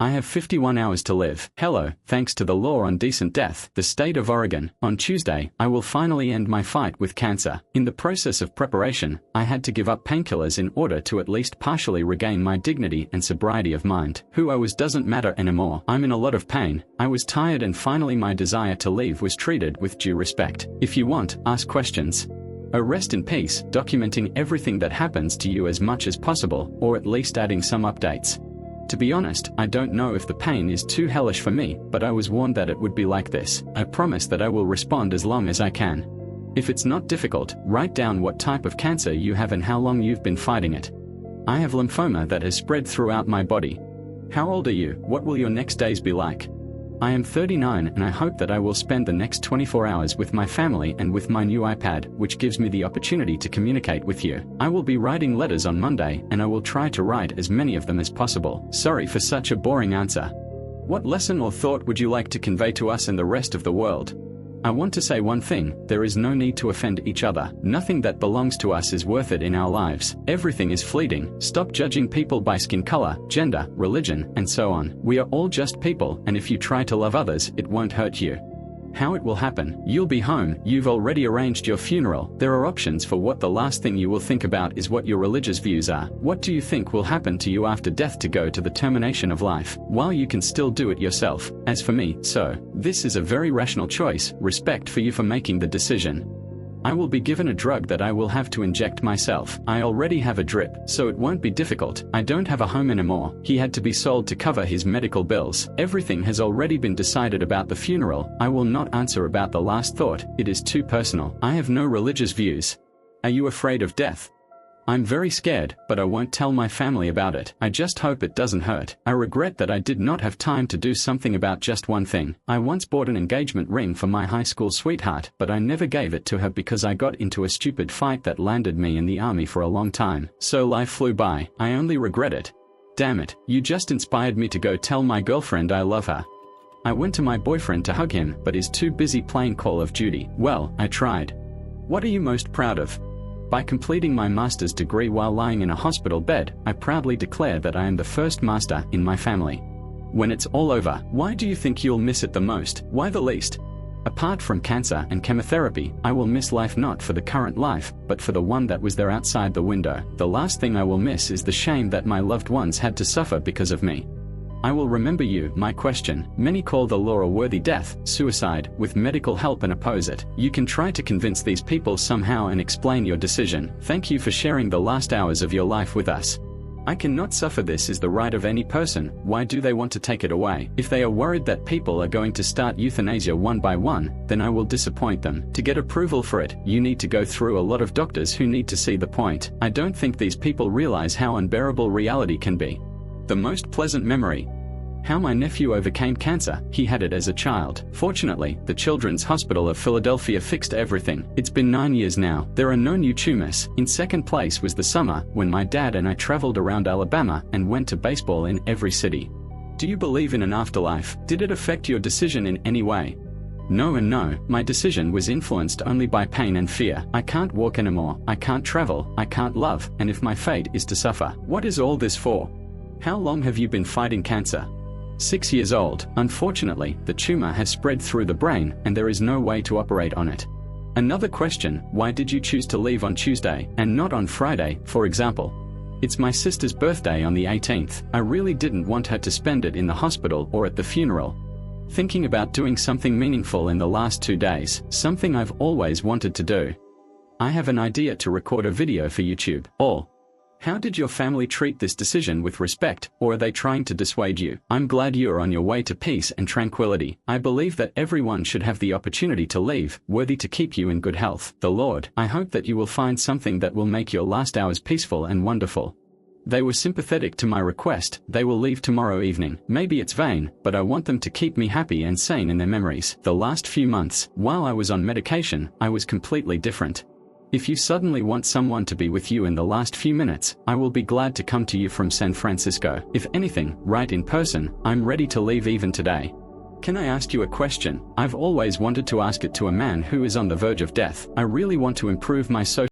I have 51 hours to live. Hello, thanks to the law on decent death, the state of Oregon. On Tuesday, I will finally end my fight with cancer. In the process of preparation, I had to give up painkillers in order to at least partially regain my dignity and sobriety of mind. Who I was doesn't matter anymore. I'm in a lot of pain. I was tired and finally my desire to leave was treated with due respect. If you want, ask questions. Oh, rest in peace, documenting everything that happens to you as much as possible, or at least adding some updates. To be honest, I don't know if the pain is too hellish for me, but I was warned that it would be like this. I promise that I will respond as long as I can. If it's not difficult, write down what type of cancer you have and how long you've been fighting it. I have lymphoma that has spread throughout my body. How old are you? What will your next days be like? I am 39 and I hope that I will spend the next 24 hours with my family and with my new iPad, which gives me the opportunity to communicate with you. I will be writing letters on Monday and I will try to write as many of them as possible. Sorry for such a boring answer. What lesson or thought would you like to convey to us and the rest of the world? I want to say one thing, there is no need to offend each other. Nothing that belongs to us is worth it in our lives. Everything is fleeting. Stop judging people by skin color, gender, religion, and so on. We are all just people, and if you try to love others, it won't hurt you. How it will happen? You'll be home, you've already arranged your funeral. There are options for what the last thing you will think about is what your religious views are. What do you think will happen to you after death to go to the termination of life, while you can still do it yourself? As for me, this is a very rational choice, respect for you for making the decision. I will be given a drug that I will have to inject myself. I already have a drip, so it won't be difficult. I don't have a home anymore. He had to be sold to cover his medical bills. Everything has already been decided about the funeral. I will not answer about the last thought, it is too personal. I have no religious views. Are you afraid of death? I'm very scared, but I won't tell my family about it. I just hope it doesn't hurt. I regret that I did not have time to do something about just one thing. I once bought an engagement ring for my high school sweetheart, but I never gave it to her because I got into a stupid fight that landed me in the army for a long time. So life flew by. I only regret it. Damn it, you just inspired me to go tell my girlfriend I love her. I went to my boyfriend to hug him, but is too busy playing Call of Duty. Well, I tried. What are you most proud of? By completing my master's degree while lying in a hospital bed, I proudly declare that I am the first master in my family. When it's all over, why do you think you'll miss it the most? Why the least? Apart from cancer and chemotherapy, I will miss life not for the current life, but for the one that was there outside the window. The last thing I will miss is the shame that my loved ones had to suffer because of me. I will remember you. My question. Many call the law a worthy death, suicide, with medical help and oppose it. You can try to convince these people somehow and explain your decision. Thank you for sharing the last hours of your life with us. I cannot suffer. This is the right of any person. Why do they want to take it away? If they are worried that people are going to start euthanasia one by one, then I will disappoint them. To get approval for it, you need to go through a lot of doctors who need to see the point. I don't think these people realize how unbearable reality can be. The most pleasant memory. How my nephew overcame cancer. He had it as a child. Fortunately, the Children's Hospital of Philadelphia fixed everything. It's been 9 years now. There are no new tumors. In second place was the summer when my dad and I traveled around Alabama and went to baseball in every city. Do you believe in an afterlife? Did it affect your decision in any way? No and no. My decision was influenced only by pain and fear. I can't walk anymore. I can't travel. I can't love. And if my fate is to suffer, what is all this for? How long have you been fighting cancer? 6 years old. Unfortunately, the tumor has spread through the brain and there is no way to operate on it. Another question, why did you choose to leave on Tuesday and not on Friday, for example? It's my sister's birthday on the 18th. I really didn't want her to spend it in the hospital or at the funeral. Thinking about doing something meaningful in the last 2 days, something I've always wanted to do. I have an idea to record a video for YouTube. How did your family treat this decision with respect, or are they trying to dissuade you? I'm glad you are on your way to peace and tranquility. I believe that everyone should have the opportunity to leave, worthy to keep you in good health. The Lord, I hope that you will find something that will make your last hours peaceful and wonderful. They were sympathetic to my request. They will leave tomorrow evening. Maybe it's vain, but I want them to keep me happy and sane in their memories. The last few months, while I was on medication, I was completely different. If you suddenly want someone to be with you in the last few minutes, I will be glad to come to you from San Francisco. If anything, right in person. I'm ready to leave even today. Can I ask you a question? I've always wanted to ask it to a man who is on the verge of death. I really want to improve my social